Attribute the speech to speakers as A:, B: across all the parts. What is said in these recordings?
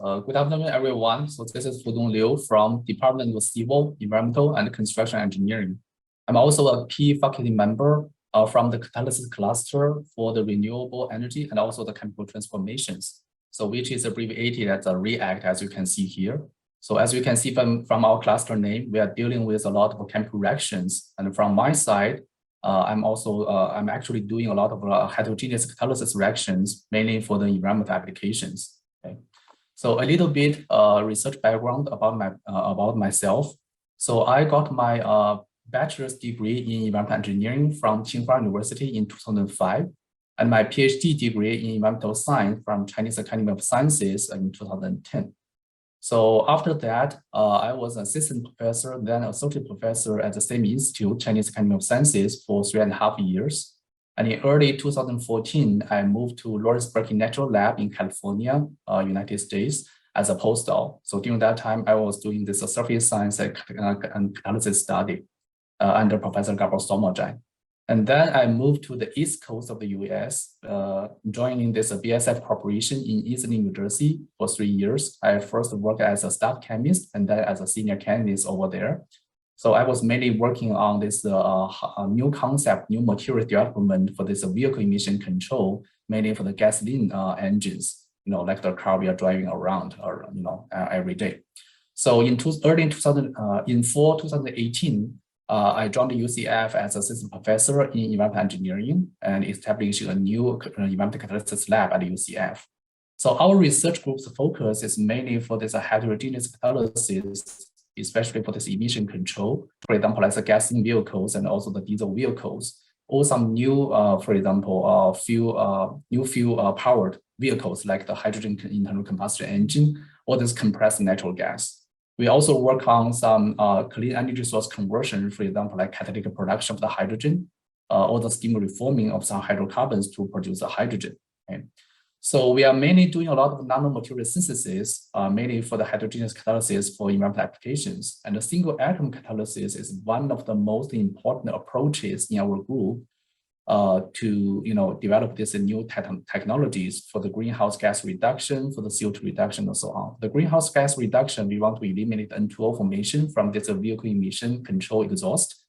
A: Good afternoon, everyone. So this is Fudong Liu from Department of Civil, Environmental, and Construction Engineering. I'm also a key faculty member from the catalysis cluster for the renewable energy and also the chemical transformations. So which is abbreviated as a REACT, as you can see here. So as you can see from our cluster name, we are dealing with a lot of chemical reactions. And from my side, I'm actually doing a lot of heterogeneous catalysis reactions, mainly for the environmental applications. Okay. So a little bit research background about myself. So I got my bachelor's degree in environmental engineering from Tsinghua University in 2005, and my PhD degree in environmental science from Chinese Academy of Sciences in 2010. So after that, I was assistant professor, then associate professor at the same institute, Chinese Academy of Sciences, for 3.5 years. And in early 2014, I moved to Lawrence Berkeley National Lab in California, United States, as a postdoc. So during that time, I was doing this surface science and catalysis study under Professor Gabor Somogyi. And then I moved to the East Coast of the US, joining this BASF corporation in Eastern New Jersey for 3 years. I first worked as a staff chemist and then as a senior chemist over there. So I was mainly working on this new concept, new material development for this vehicle emission control, mainly for the gasoline engines, like the car we are driving around or, every day. So in fall 2018, I joined the UCF as assistant professor in environmental engineering and established a new environmental catalysis lab at the UCF. So our research group's focus is mainly for this heterogeneous catalysis, especially for this emission control, for example, like the gasoline vehicles and also the diesel vehicles, or some new, for example, new fuel powered vehicles like the hydrogen internal combustion engine or this compressed natural gas. We also work on some clean energy source conversion, for example, like catalytic production of the hydrogen, or the steam reforming of some hydrocarbons to produce the hydrogen. Okay? So we are mainly doing a lot of nanomaterial synthesis, mainly for the heterogeneous catalysis for environmental applications. And the single atom catalysis is one of the most important approaches in our group to develop these new technologies for the greenhouse gas reduction, for the CO2 reduction, and so on. The greenhouse gas reduction, we want to eliminate N2O formation from this vehicle emission control exhaust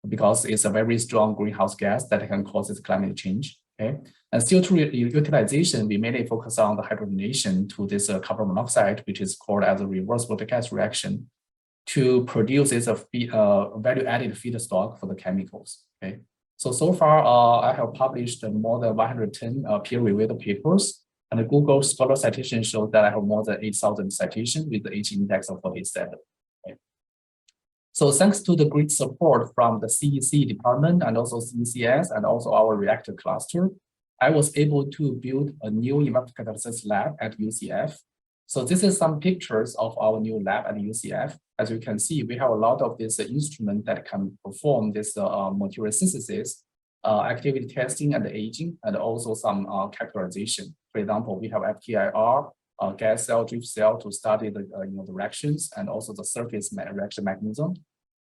A: because it's a very strong greenhouse gas that can cause this climate change. Okay, and CO2 utilization, we mainly focus on the hydrogenation to this carbon monoxide, which is called as a reverse water gas reaction, to produce this value-added feedstock for the chemicals. Okay. So far, I have published more than 110 peer-reviewed papers, and the Google Scholar citation shows that I have more than 8,000 citations with the H index of 47. Okay. So thanks to the great support from the CEC department and also CCS and also our reactor cluster, I was able to build a new environmental catalysis lab at UCF. So this is some pictures of our new lab at UCF. As you can see, we have a lot of this instrument that can perform this material synthesis, activity testing and aging, and also some characterization. For example, we have FTIR, gas cell, drift cell to study the the reactions and also the surface reaction mechanism.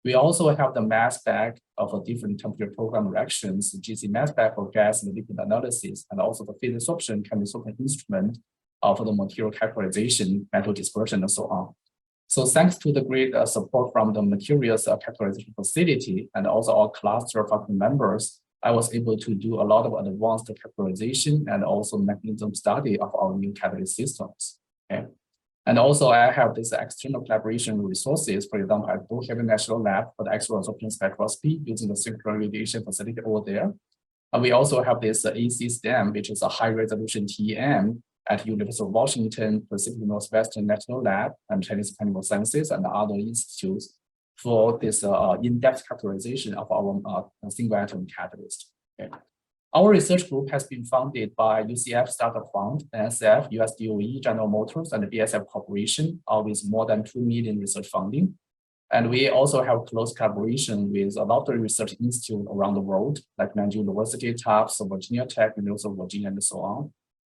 A: We also have the mass spec of different temperature program reactions, GC mass spec for gas and liquid analysis, and also the phase absorption chemical instrument for the material characterization, metal dispersion, and so on. So thanks to the great support from the materials characterization facility and also our cluster faculty members, I was able to do a lot of advanced characterization and also mechanism study of our new catalyst systems. Okay. And also I have this external collaboration resources, for example, at Brookhaven National Lab for the X-ray absorption spectroscopy using the synchronous radiation facility over there. And we also have this AC STEM, which is a high resolution TEM at University of Washington, Pacific Northwestern National Lab, and Chinese Academy of Sciences and other institutes for this in-depth characterization of our single atom catalyst. Okay. Our research group has been funded by UCF Startup Fund, NSF, US DOE, General Motors, and the BASF Corporation, with more than 2 million research funding. And we also have close collaboration with a lot of research institutes around the world, like Nanjing University, Tufts, Virginia Tech, University of Virginia, and so on.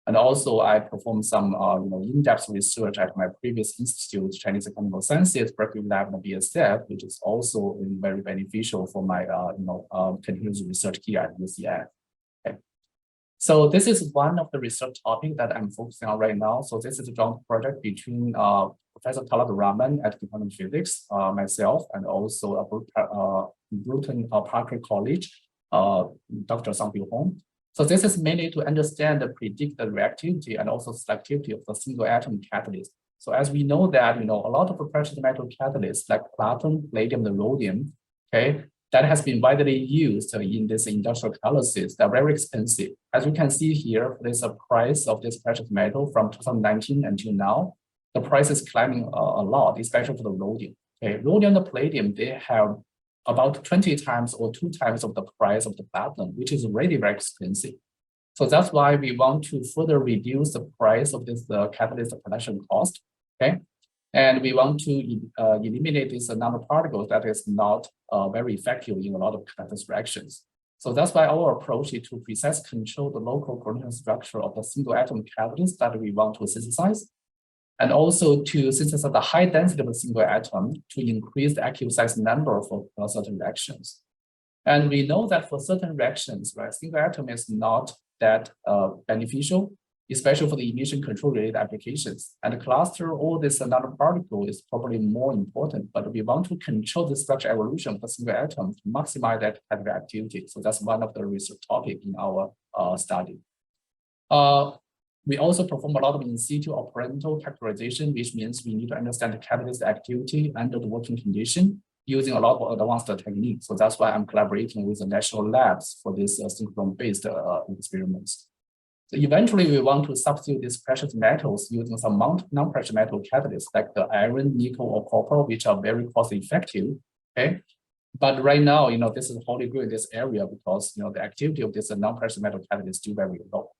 A: And also, I performed some in-depth research at my previous institute, Chinese Academy of Sciences, Berkeley Lab, and BASF, which is also very beneficial for my continuous research here at UCF. Okay. So this is one of the research topics that I'm focusing on right now. So this is a joint project between Professor Talat Rahman at Department of Physics, myself, and also Bruton Parker College, Dr. Sang-Bil Hong. So this is mainly to understand the predict the reactivity and also selectivity of the single atom catalyst. So as we know that, a lot of the precious metal catalysts like platinum, palladium, and rhodium, okay, that has been widely used in this industrial catalysis. They're very expensive. As you can see here, there's a price of this precious metal from 2019 until now. The price is climbing a lot, especially for the rhodium. Okay, rhodium and the palladium, they have about 20 times or 2 times of the price of the platinum, which is really very expensive. So that's why we want to further reduce the price of this catalyst production cost. Okay, and we want to eliminate this nanoparticles that is not very effective in a lot of catalyst reactions. So that's why our approach is to precisely control the local coordinate structure of the single atom catalyst that we want to synthesize, and also to synthesize the high density of a single atom to increase the active size number for certain reactions. And we know that for certain reactions, right, single atom is not that beneficial, especially for the emission control related applications. And the cluster or this nanoparticle is probably more important, but we want to control the structure evolution of the single atom to maximize that catalytic activity. So that's one of the research topics in our study. We also perform a lot of in situ operational characterization, which means we need to understand the catalyst activity under the working condition using a lot of advanced techniques. So that's why I'm collaborating with the national labs for this synchron-based experiments. So eventually, we want to substitute these precious metals using some non-precious metal catalysts like the iron, nickel, or copper, which are very cost-effective. Okay, but right now, this is wholly good in this area because the activity of this non-precious metal catalyst is still very low.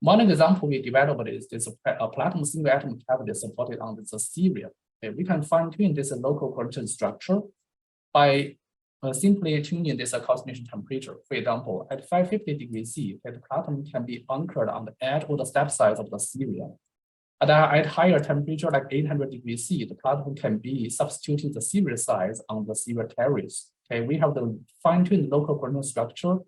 A: One example we developed is this platinum single atom catalyst supported on this serial. Okay, we can fine-tune this local coordinate structure by simply tuning this concentration temperature. For example, at 550 degrees C, the platinum can be anchored on the edge or the step size of the serial. At higher temperature, like 800 degrees C, the platinum can be substituting the serial size on the serial carriers. Okay, we have the fine-tuned local coordinate structure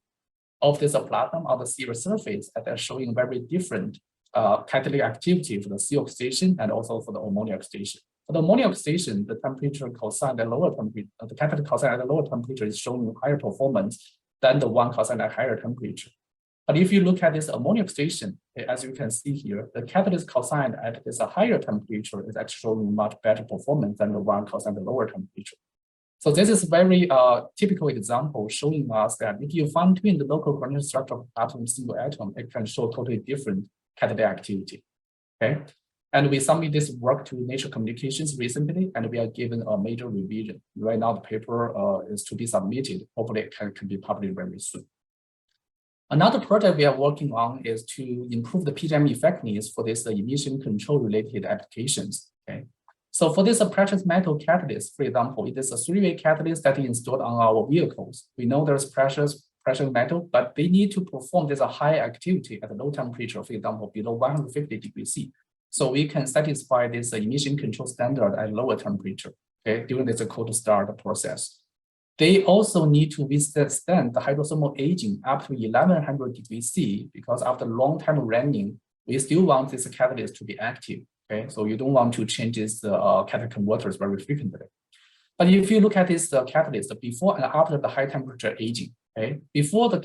A: of this platinum on the serial surface, and they're showing very different catalytic activity for the C oxidation and also for the ammonia oxidation. For the ammonia oxidation, the temperature cosine at lower temperature, the catalytic cosine at a lower temperature is showing higher performance than the one cosine at higher temperature. But if you look at this ammonia oxidation, as you can see here, the catalyst cosine at this higher temperature is actually showing much better performance than the one cosine at lower temperature. So this is a very typical example showing us that if you fine-tune the local coordinate structure of atom single atom, it can show totally different catalytic activity. Okay, and we submit this work to Nature Communications recently, and we are given a major revision. Right now, the paper is to be submitted. Hopefully, it can be published very soon. Another project we are working on is to improve the PGM effectiveness for this emission control related applications. Okay. So for this precious metal catalyst, for example, it is a three-way catalyst that is installed on our vehicles. We know there's precious metal, but they need to perform this high activity at a low temperature, for example, below 150 degrees C. So we can satisfy this emission control standard at lower temperature, okay, during this cold start process. They also need to withstand the hydrothermal aging up to 1100 degrees C, because after a long time running, we still want this catalyst to be active. Okay, so you don't want to change this catalytic converters very frequently. But if you look at this catalyst before and after the high temperature aging, okay, before the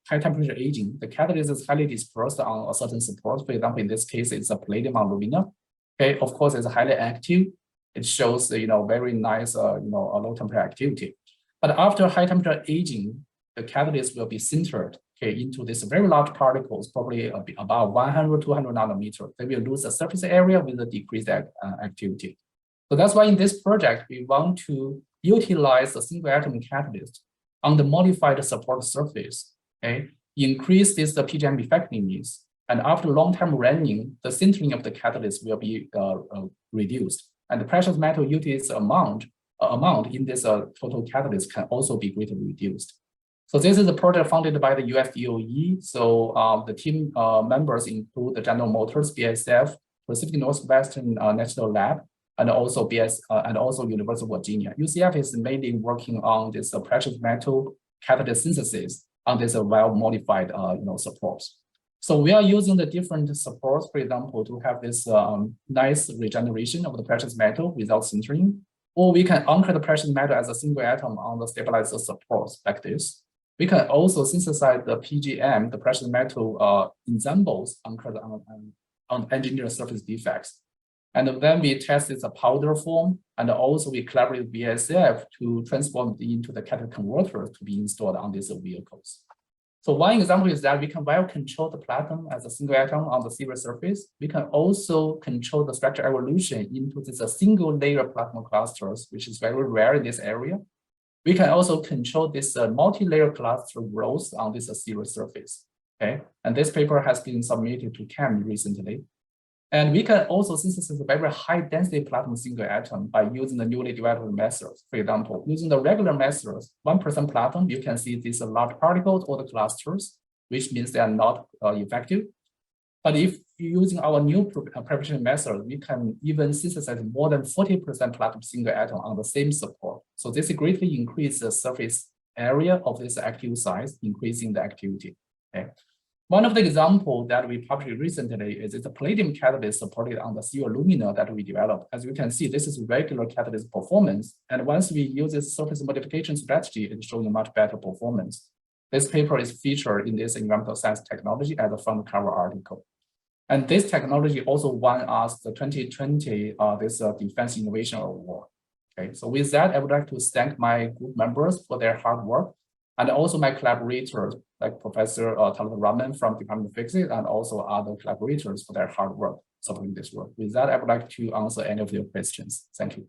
A: high temperature aging, the catalyst is highly dispersed on a certain support. For example, in this case, it's a palladium aluminum. Okay, of course, it's highly active. It shows very nice a low temperature activity. But after high temperature aging, the catalyst will be sintered into these very large particles, probably about 100, 200 nanometers. They will lose the surface area with the decreased activity. So that's why in this project, we want to utilize the single atom catalyst on the modified support surface, okay, increase this PGM effectiveness, and after long time running, the sintering of the catalyst will be reduced, and the precious metal usage amount in this total catalyst can also be greatly reduced. So this is a project funded by the US DOE. So the team members include the General Motors, BASF, Pacific Northwestern National Lab, and also University of Virginia. UCF is mainly working on this precious metal catalyst synthesis on this well-modified supports. So we are using the different supports, for example, to have this nice regeneration of the precious metal without sintering. Or we can anchor the precious metal as a single atom on the stabilizer supports like this. We can also synthesize the PGM, the precious metal ensembles anchored on engineered surface defects. And then we test its powder form, and also we collaborate with BASF to transform it into the catalytic converters to be installed on these vehicles. So one example is that we can well control the platinum as a single atom on the silver surface. We can also control the structure evolution into this single layer platinum clusters, which is very rare in this area. We can also control this multi-layer cluster growth on this silver surface. Okay, and this paper has been submitted to CHEM recently. And we can also synthesize a very high density platinum single atom by using the newly developed methods. For example, using the regular methods, 1% platinum, you can see these large particles or the clusters, which means they are not effective. But if using our new preparation method, we can even synthesize more than 40% platinum single atom on the same support. So this greatly increases the surface area of this active size, increasing the activity. Okay. One of the examples that we published recently is the palladium catalyst supported on the silver alumina that we developed. As you can see, this is regular catalyst performance. And once we use this surface modification strategy, it's showing much better performance. This paper is featured in this environmental science technology as a front cover article. And this technology also won us the 2020 Defense Innovation Award. Okay, so with that, I would like to thank my group members for their hard work, and also my collaborators, like Professor Talat Raman from Department of Physics, and also other collaborators for their hard work supporting this work. With that, I would like to answer any of your questions. Thank you.